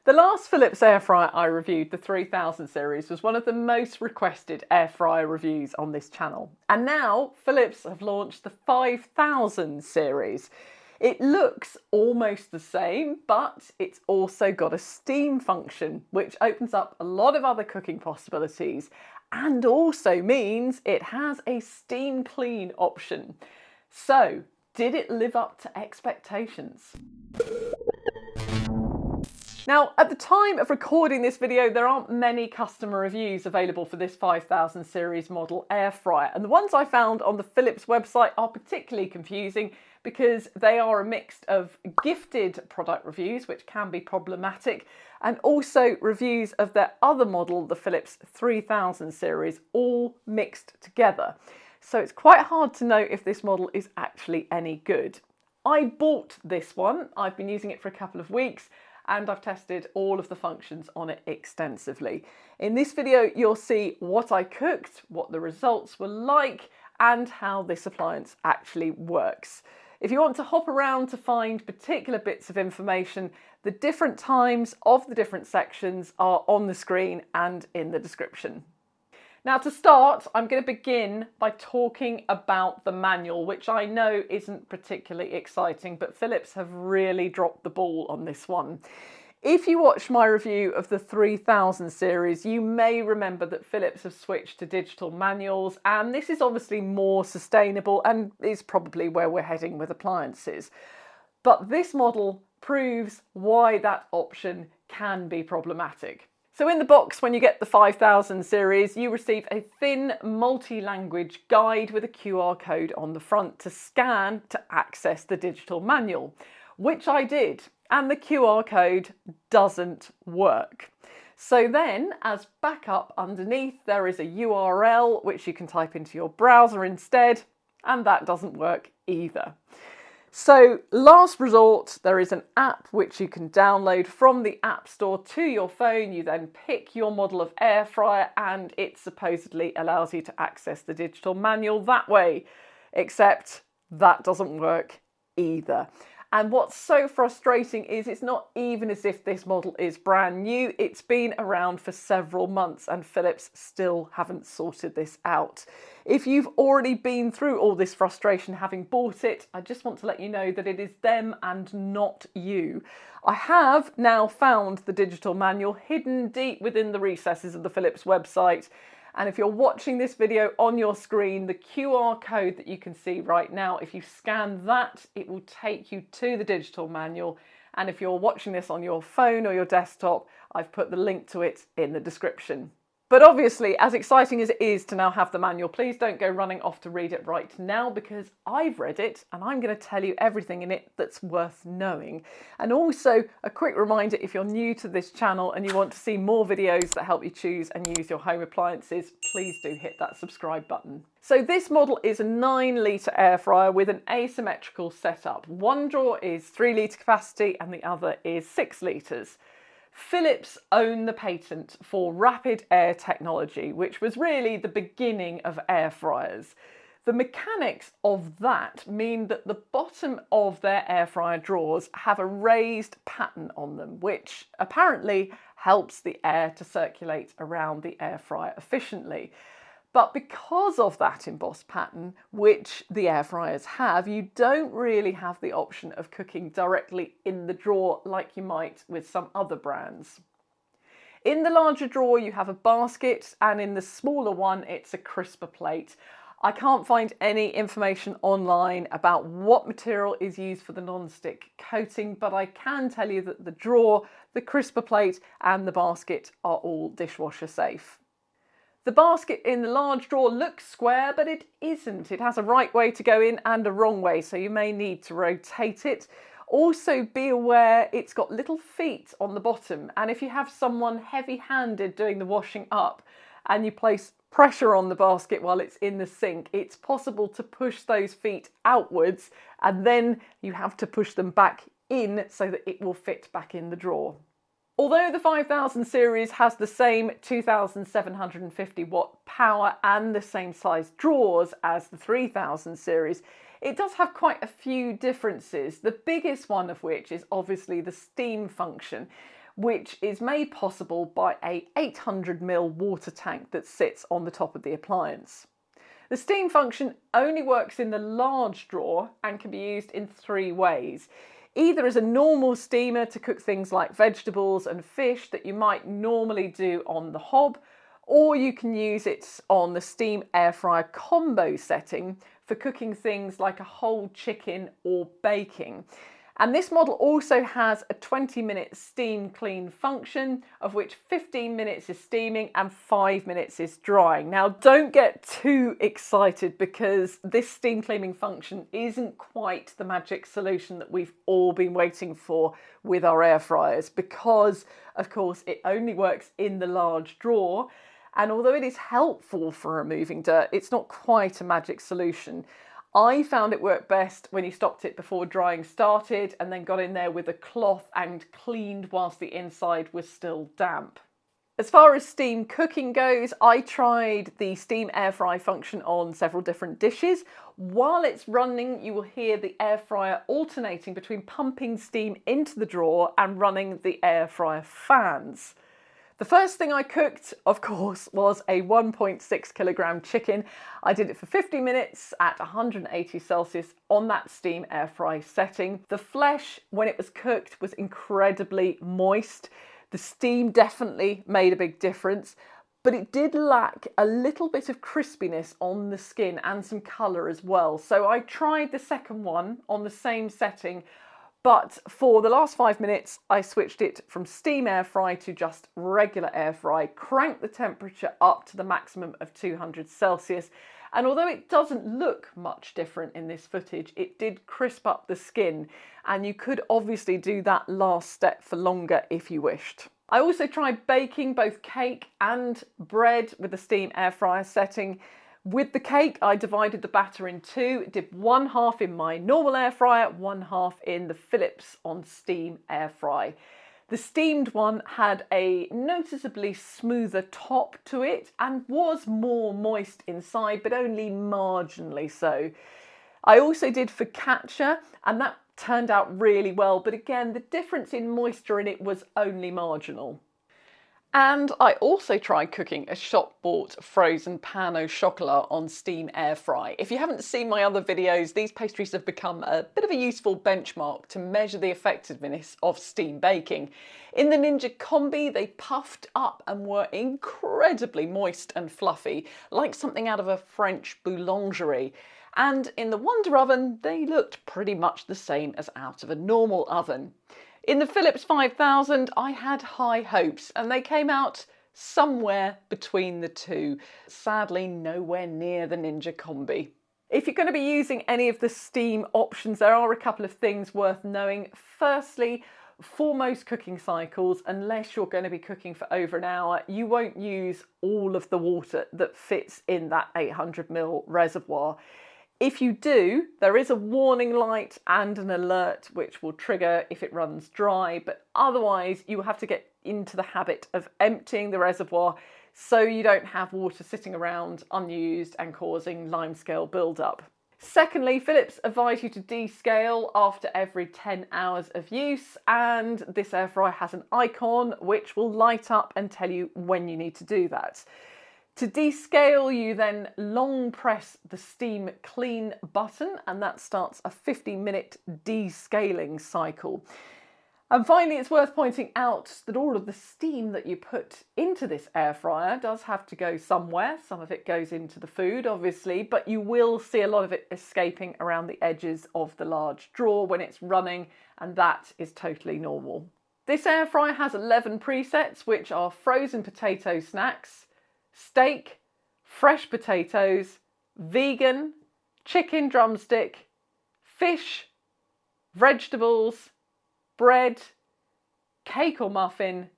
The last Philips air fryer I reviewed, the 3000 series, was one of the most requested air fryer reviews on this channel. And now Philips have launched the 5000 series. It looks almost the same, but it's also got a steam function, which opens up a lot of other cooking possibilities and also means it has a steam clean option. So, did it live up to expectations? Now, at the time of recording this video, there aren't many customer reviews available for this 5000 series model air fryer, and the ones I found on the Philips website are particularly confusing because they are a mix of gifted product reviews, which can be problematic, and also reviews of their other model, the Philips 3000 series, all mixed together. So it's quite hard to know if this model is actually any good. I bought this one, I've been using it for a couple of weeks, and I've tested all of the functions on it extensively. In this video, you'll see what I cooked, what the results were like, and how this appliance actually works. If you want to hop around to find particular bits of information, the different times of the different sections are on the screen and in the description. Now to start, I'm going to begin by talking about the manual, which I know isn't particularly exciting, but Philips have really dropped the ball on this one. If you watched my review of the 3000 series, you may remember that Philips have switched to digital manuals, and this is obviously more sustainable and is probably where we're heading with appliances. But this model proves why that option can be problematic. So in the box, when you get the 5000 series, you receive a thin multi-language guide with a QR code on the front to scan to access the digital manual, which I did, and the QR code doesn't work. So then, as backup underneath, there is a URL which you can type into your browser instead, and that doesn't work either. So last resort, there is an app which you can download from the App Store to your phone. You then pick your model of air fryer and it supposedly allows you to access the digital manual that way, except that doesn't work either. And what's so frustrating is it's not even as if this model is brand new. It's been around for several months and Philips still haven't sorted this out. If you've already been through all this frustration having bought it, I just want to let you know that it is them and not you. I have now found the digital manual hidden deep within the recesses of the Philips website. And if you're watching this video on your screen, the QR code that you can see right now, if you scan that, it will take you to the digital manual. And if you're watching this on your phone or your desktop, I've put the link to it in the description. But obviously, as exciting as it is to now have the manual, please don't go running off to read it right now because I've read it and I'm going to tell you everything in it that's worth knowing. And also a quick reminder, if you're new to this channel and you want to see more videos that help you choose and use your home appliances, please do hit that subscribe button. So this model is a 9-litre air fryer with an asymmetrical setup. One drawer is 3-litre capacity and the other is 6 litres. Philips own the patent for rapid air technology, which was really the beginning of air fryers. The mechanics of that mean that the bottom of their air fryer drawers have a raised pattern on them, which apparently helps the air to circulate around the air fryer efficiently. But because of that embossed pattern, which the air fryers have, you don't really have the option of cooking directly in the drawer like you might with some other brands. In the larger drawer, you have a basket, and in the smaller one, it's a crisper plate. I can't find any information online about what material is used for the non-stick coating, but I can tell you that the drawer, the crisper plate, and the basket are all dishwasher safe. The basket in the large drawer looks square, but it isn't. It has a right way to go in and a wrong way, so you may need to rotate it. Also be aware it's got little feet on the bottom, and if you have someone heavy-handed doing the washing up and you place pressure on the basket while it's in the sink, it's possible to push those feet outwards and then you have to push them back in so that it will fit back in the drawer. Although the 5000 series has the same 2750 watt power and the same size drawers as the 3000 series, it does have quite a few differences, the biggest one of which is obviously the steam function, which is made possible by a 800 ml water tank that sits on the top of the appliance. The steam function only works in the large drawer and can be used in 3 ways. Either as a normal steamer to cook things like vegetables and fish that you might normally do on the hob, or you can use it on the steam air fryer combo setting for cooking things like a whole chicken or baking. And this model also has a 20-minute steam clean function, of which 15 minutes is steaming and 5 minutes is drying. Now, don't get too excited because this steam cleaning function isn't quite the magic solution that we've all been waiting for with our air fryers, because of course it only works in the large drawer. And although it is helpful for removing dirt, it's not quite a magic solution. I found it worked best when you stopped it before drying started and then got in there with a cloth and cleaned whilst the inside was still damp. As far as steam cooking goes, I tried the steam air fry function on several different dishes. While it's running, you will hear the air fryer alternating between pumping steam into the drawer and running the air fryer fans. The first thing I cooked, of course, was a 1.6 kilogram chicken. I did it for 50 minutes at 180 Celsius on that steam air fry setting. The flesh, when it was cooked, was incredibly moist. The steam definitely made a big difference, but it did lack a little bit of crispiness on the skin and some colour as well. So I tried the second one on the same setting, but for the last 5 minutes, I switched it from steam air fry to just regular air fry, cranked the temperature up to the maximum of 200 Celsius. And although it doesn't look much different in this footage, it did crisp up the skin. And you could obviously do that last step for longer if you wished. I also tried baking both cake and bread with the steam air fryer setting. With the cake, I divided the batter in 2, did 1/2 in my normal air fryer, 1/2 in the Philips on steam air fry. The steamed one had a noticeably smoother top to it and was more moist inside, but only marginally so. I also did focaccia, and that turned out really well, but again, the difference in moisture in it was only marginal. And I also tried cooking a shop-bought frozen pain au chocolat on steam air fry. If you haven't seen my other videos, these pastries have become a bit of a useful benchmark to measure the effectiveness of steam baking. In the Ninja Combi, they puffed up and were incredibly moist and fluffy, like something out of a French boulangerie. And in the Wonder Oven, they looked pretty much the same as out of a normal oven. In the Philips 5000, I had high hopes and they came out somewhere between the two. Sadly, nowhere near the Ninja Combi. If you're going to be using any of the steam options, there are a couple of things worth knowing. Firstly, for most cooking cycles, unless you're going to be cooking for over an hour, you won't use all of the water that fits in that 800 ml reservoir. If you do, there is a warning light and an alert which will trigger if it runs dry, but otherwise you will have to get into the habit of emptying the reservoir so you don't have water sitting around unused and causing limescale buildup. Secondly, Philips advise you to descale after every 10 hours of use, and this air fryer has an icon which will light up and tell you when you need to do that. To descale, you then long press the steam clean button and that starts a 50-minute descaling cycle. And finally, it's worth pointing out that all of the steam that you put into this air fryer does have to go somewhere. Some of it goes into the food, obviously, but you will see a lot of it escaping around the edges of the large drawer when it's running, and that is totally normal. This air fryer has 11 presets, which are frozen potato snacks, steak, fresh potatoes, vegan, chicken drumstick, fish, vegetables, bread, cake or muffin,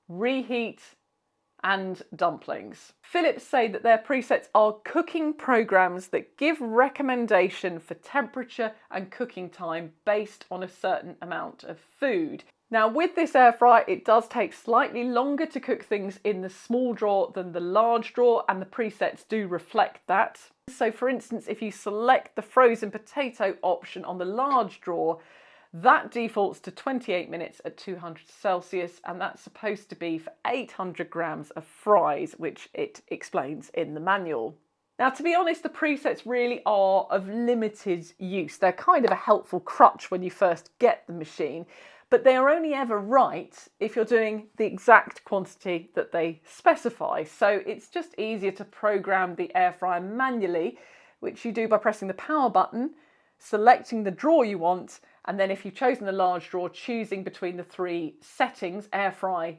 reheat, and dumplings. Philips say that their presets are cooking programs that give recommendation for temperature and cooking time based on a certain amount of food. Now with this air fryer, it does take slightly longer to cook things in the small drawer than the large drawer, and the presets do reflect that. So for instance, if you select the frozen potato option on the large drawer, That defaults to 28 minutes at 200 Celsius, and that's supposed to be for 800 grams of fries, which it explains in the manual. Now, to be honest, the presets really are of limited use. They're kind of a helpful crutch when you first get the machine, but they are only ever right if you're doing the exact quantity that they specify. So it's just easier to program the air fryer manually, which you do by pressing the power button, selecting the drawer you want, and then if you've chosen the large drawer, choosing between the three settings, air fry,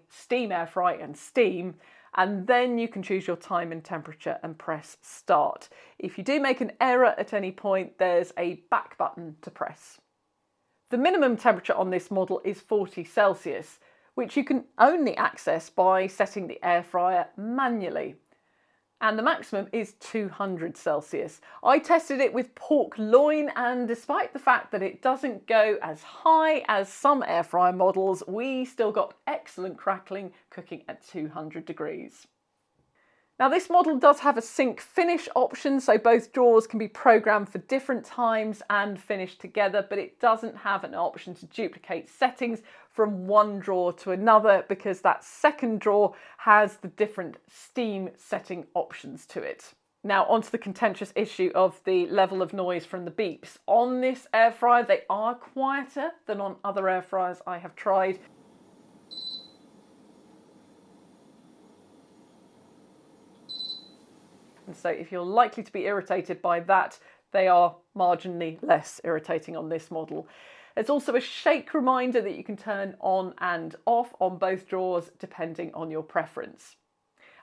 and steam, and then you can choose your time and temperature and press start. If you do make an error at any point, there's a back button to press. The minimum temperature on this model is 40 Celsius, which you can only access by setting the air fryer manually. And the maximum is 200 Celsius. I tested it with pork loin, and despite the fact that it doesn't go as high as some air fryer models, we still got excellent crackling cooking at 200 degrees. Now, this model does have a sync finish option, so both drawers can be programmed for different times and finished together, but it doesn't have an option to duplicate settings from one drawer to another because that second drawer has the different steam setting options to it. Now, onto the contentious issue of the level of noise from the beeps. On this air fryer, they are quieter than on other air fryers I have tried. And so if you're likely to be irritated by that, they are marginally less irritating on this model. There's also a shake reminder that you can turn on and off on both drawers depending on your preference.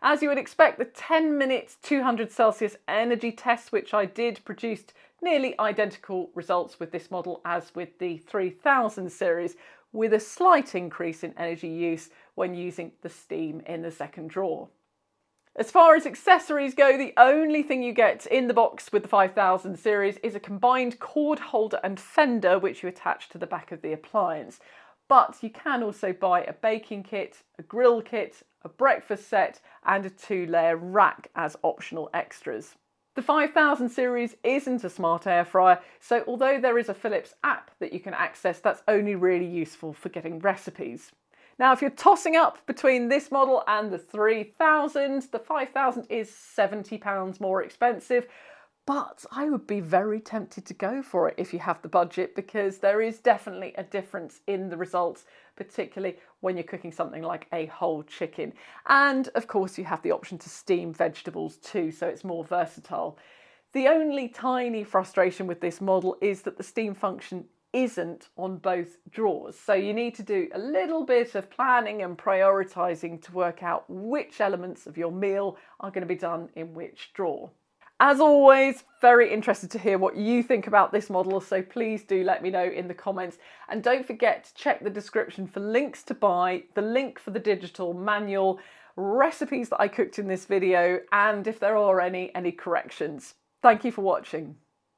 As you would expect, the 10 minutes 200 Celsius energy test, which I did, produced nearly identical results with this model as with the 3000 series, with a slight increase in energy use when using the steam in the second drawer. As far as accessories go, the only thing you get in the box with the 5000 series is a combined cord holder and fender, which you attach to the back of the appliance. But you can also buy a baking kit, a grill kit, a breakfast set, and a 2-layer rack as optional extras. The 5000 series isn't a smart air fryer, so although there is a Philips app that you can access, that's only really useful for getting recipes. Now, if you're tossing up between this model and the 3000, the 5000 is £70 more expensive, but I would be very tempted to go for it if you have the budget, because there is definitely a difference in the results, particularly when you're cooking something like a whole chicken. And of course, you have the option to steam vegetables too, so it's more versatile. The only tiny frustration with this model is that the steam function isn't on both drawers, so you need to do a little bit of planning and prioritising to work out which elements of your meal are going to be done in which drawer. As always, very interested to hear what you think about this model, so please do let me know in the comments, and don't forget to check the description for links to buy, the link for the digital manual, recipes that I cooked in this video, and if there are any corrections. Thank you for watching.